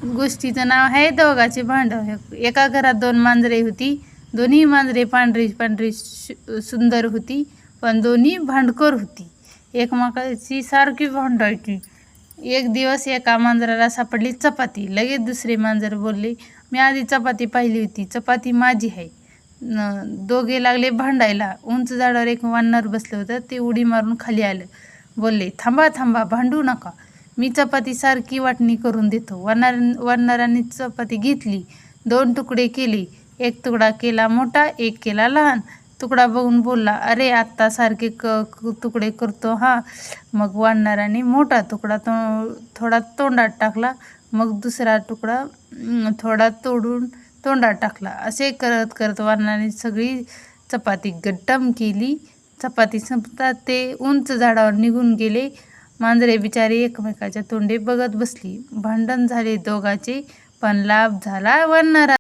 गोष्टीचं नाव आहे दोघाचे भांड. एका घरात 2 मांजरे होती. दोन्ही मांजरे पांढरी पांढरी सुंदर होती, पण दोन्ही भांडखोर होती. एकमेकाची सारखी भांडायची. एक दिवस एका मांजराला सापडली चपाती. लगेच दुसरे मांजर बोलले, मी आधी चपाती पाहिली होती, चपाती माझी आहे. दोघे लागले भांडायला. उंच झाडावर एक वानर बसलं होतं. ते उडी मारून खाली आलं. बोलले, थांबा थांबा, भांडू नका, मी चपाती सारखी वाटणी करून देतो. वानराने चपाती घेतली, 2 तुकडे केले. एक तुकडा केला मोठा, एक केला लहान. तुकडा बघून बोलला, अरे आत्ता सारखे तुकडे करतो हा. मग वानराने मोठा तुकडा थोडा तोंडात टाकला, मग दुसरा तुकडा थोडा तोडून तोंडात टाकला. असे करत करत वानराने सगळी चपाती गट्टम केली. चपाती संपतात ते उंच झाडावर निघून गेले. मांजरे बिचारी एकमेकाच्या तोंडे बघत बसली. भांडण झाले दोघांचे, पण लाभ झाला वानराचा.